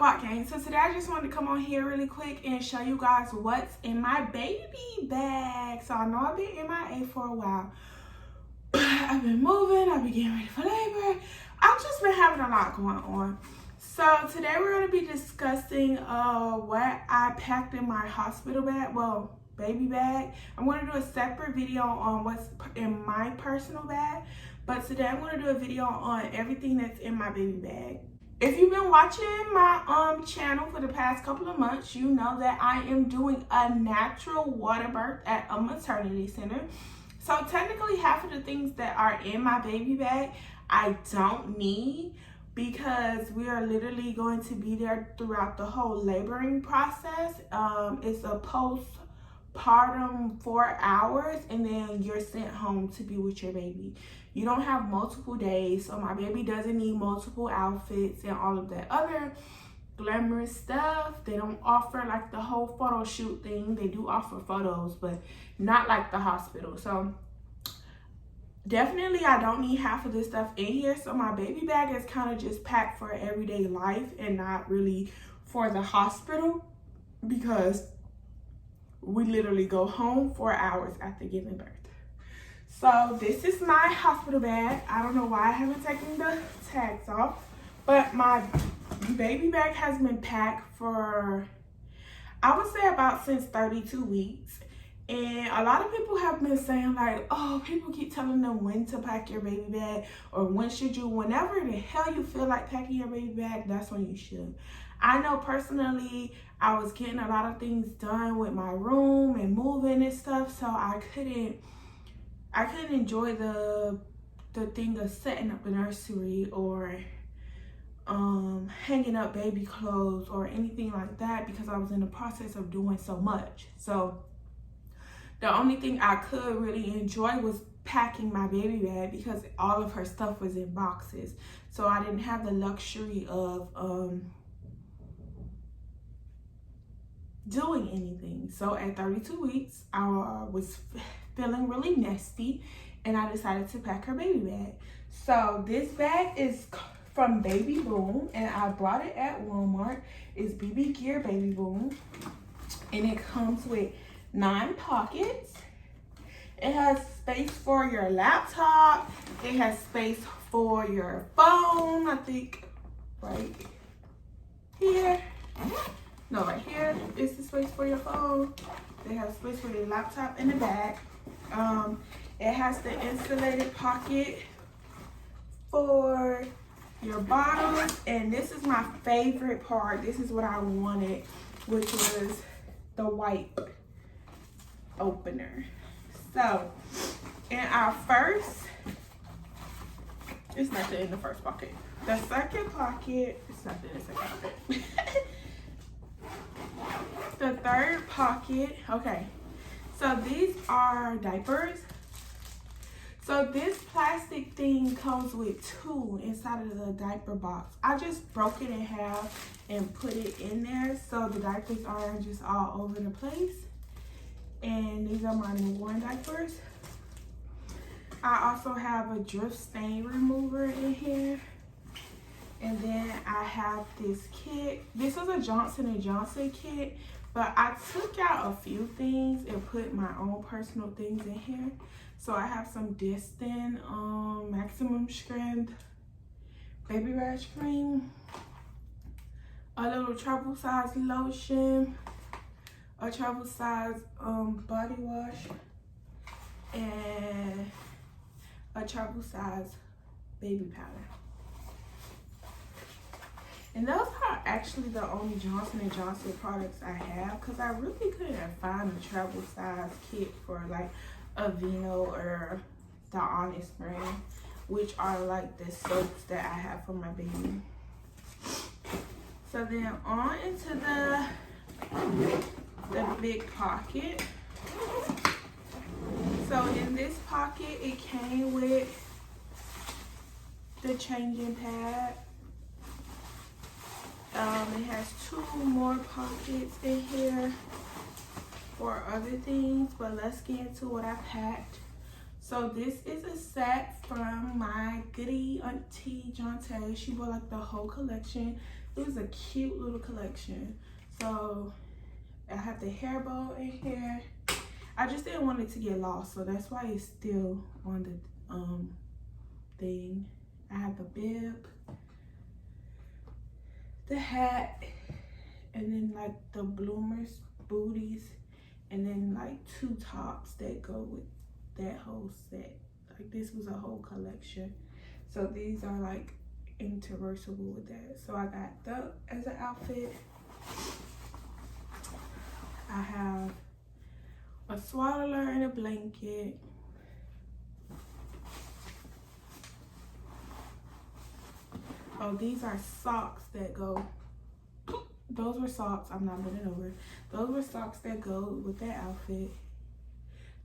Guac gang? So today I just wanted to come on here really quick and show you guys what's in my baby bag. So I know I've been MIA for a while. I've been moving, I've been getting ready for labor. I've just been having a lot going on. So today we're going to be discussing what I packed in my hospital bag, well, baby bag. I'm going to do a separate video on what's in my personal bag, but today I'm going to do a video on everything that's in my baby bag. If you've been watching my channel for the past couple of months, you know that I am doing a natural water birth at a maternity center. So technically half of the things that are in my baby bag I don't need, because we are literally going to be there throughout the whole laboring process. It's a postpartum 4 hours, and then you're sent home to be with your baby. You don't have multiple days, so my baby doesn't need multiple outfits and all of that other glamorous stuff. They don't offer like the whole photo shoot thing. They do offer photos, but not like the hospital. So definitely I don't need half of this stuff in here. So my baby bag is kind of just packed for everyday life and not really for the hospital, because we literally go home 4 hours after giving birth. So this is my hospital bag. I don't know why I haven't taken the tags off, but my baby bag has been packed for, I would say, about since 32 weeks. And a lot of people have been saying like, oh, people keep telling them when to pack your baby bag, or when should you, whenever the hell you feel like packing your baby bag, that's when you should. I know personally I was getting a lot of things done with my room and moving and stuff, so I couldn't enjoy the thing of setting up a nursery or hanging up baby clothes or anything like that, because I was in the process of doing so much. So the only thing I could really enjoy was packing my baby bag, because all of her stuff was in boxes. So I didn't have the luxury of doing anything. So at 32 weeks, I was feeling really nasty, and I decided to pack her baby bag. So this bag is from Baby Boom, and I bought it at Walmart. It's BB Gear Baby Boom, and it comes with 9 pockets. It has space for your laptop. It has space for your phone, I think right here. No, right here is the space for your phone. They have space for your laptop in the back. It has the insulated pocket for your bottles, and this is my favorite part. This is what I wanted, which was the white opener. So in our first, it's nothing in the first pocket. The second pocket, it's nothing in the second pocket. The third pocket, okay, so these are diapers. So this plastic thing comes with 2 inside of the diaper box. I just broke it in half and put it in there, so the diapers aren't just all over the place. And these are my newborn diapers. I also have a drift stain remover in here. And then I have this kit. This is a Johnson & Johnson kit, but I took out a few things and put my own personal things in here. So I have some Distin maximum strength baby rash cream, a little travel size lotion, a travel size body wash, and a travel size baby powder. And those are actually the only Johnson & Johnson products I have, because I really couldn't find a travel size kit for like Aveeno or the Honest brand, which are like the soaps that I have for my baby. So then on into the big pocket. So in this pocket, it came with the changing pad. It has 2 more pockets in here for other things, but let's get into what I packed. So this is a set from my goodie auntie Jonte. She bought like the whole collection. It was a cute little collection. So I have the hair bow in here. I just didn't want it to get lost, so that's why it's still on the thing. I have the bib, the hat, and then like the bloomers booties, and then like 2 tops that go with that whole set. Like this was a whole collection. So these are like interversable with that. So I got that as an outfit. I have a swaddler and a blanket. Oh, these are socks that go. Those were socks. I'm not bending over. Those were socks that go with that outfit.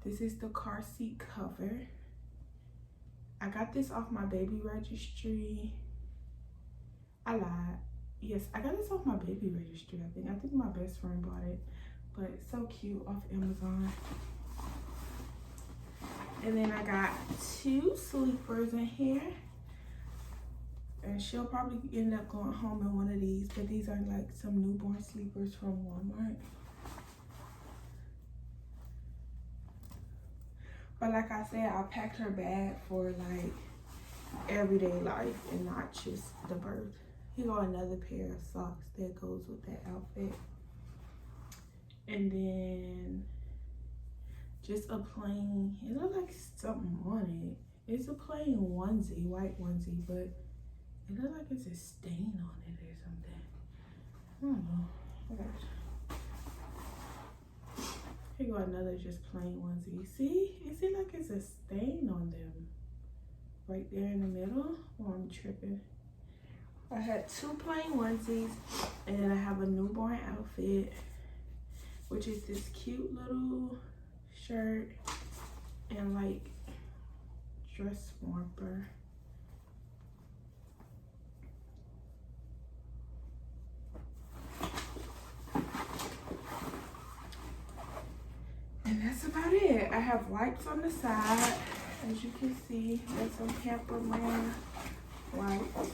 This is the car seat cover. I got this off my baby registry. I lied. Yes, I got this off my baby registry, I think my best friend bought it. But it's so cute, off Amazon. And then I got 2 sleepers in here. And she'll probably end up going home in one of these. But these are like some newborn sleepers from Walmart. But like I said, I packed her bag for like everyday life and not just the birth. Here go another pair of socks that goes with that outfit. And then just a plain, it looks like something on it. It's a plain onesie, white onesie, but it looks like it's a stain on it or something. I don't know. Here go another just plain onesie. See? It seems like it's a stain on them. Right there in the middle. Oh, I'm tripping. I had 2 plain onesies, and then I have a newborn outfit, which is this cute little shirt and like dress warmer. And that's about it. I have wipes on the side. As you can see, there's some Pamper Man wipes.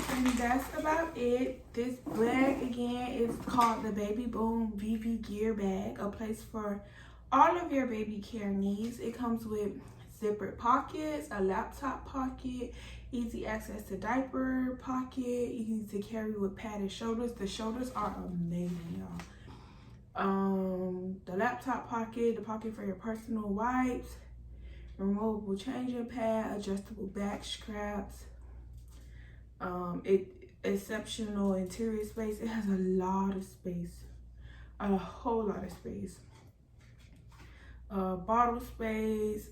And that's about it. This bag again is called the Baby Boom VV Gear Bag, a place for all of your baby care needs. It comes with zippered pockets, a laptop pocket, easy access to diaper pocket, easy to carry with padded shoulders. The shoulders are amazing, y'all. The laptop pocket, the pocket for your personal wipes, removable changing pad, adjustable back straps. Exceptional interior space. It has a lot of space, a whole lot of space. Bottle space.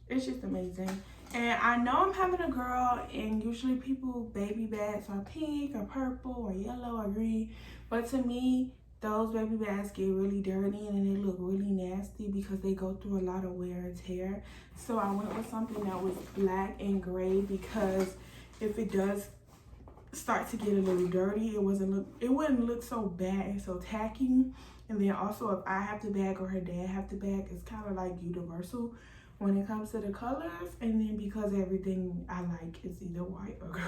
It's just amazing. And I know I'm having a girl, and usually people baby bags are pink or purple or yellow or green, but to me those baby bags get really dirty and they look really nasty because they go through a lot of wear and tear. So I went with something that was black and gray, because if it does start to get a little dirty, it wouldn't look so bad and so tacky. And then also, if I have to bag or her dad have to bag, it's kind of like universal when it comes to the colors. And then because everything I like is either white or gray.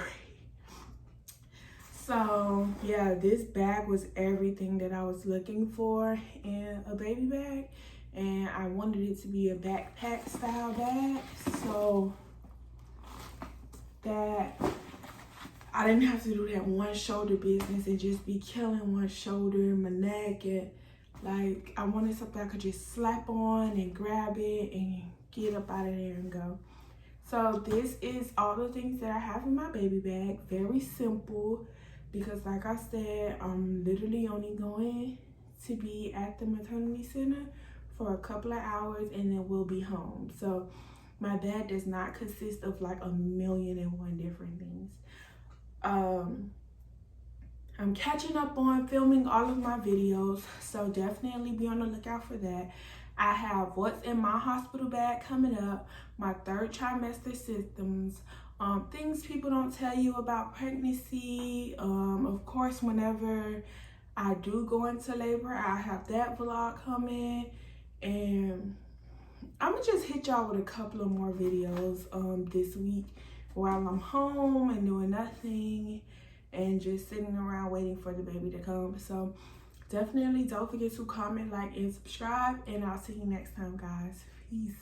So yeah, this bag was everything that I was looking for in a baby bag, and I wanted it to be a backpack style bag so that I didn't have to do that one shoulder business and just be killing one shoulder and my neck. And like, I wanted something I could just slap on and grab it and get up out of there and go. So this is all the things that I have in my baby bag. Very simple, because like I said, I'm literally only going to be at the maternity center for a couple of hours and then we'll be home. So my bag does not consist of like 1,000,001 different things. I'm catching up on filming all of my videos, so definitely be on the lookout for that. I have what's in my hospital bag coming up, my 3rd trimester symptoms, things people don't tell you about pregnancy. Of course, whenever I do go into labor, I have that vlog coming, and I'm gonna just hit y'all with a couple of more videos this week while I'm home and doing nothing and just sitting around waiting for the baby to come. So definitely don't forget to comment, like, and subscribe, and I'll see you next time, guys. Peace.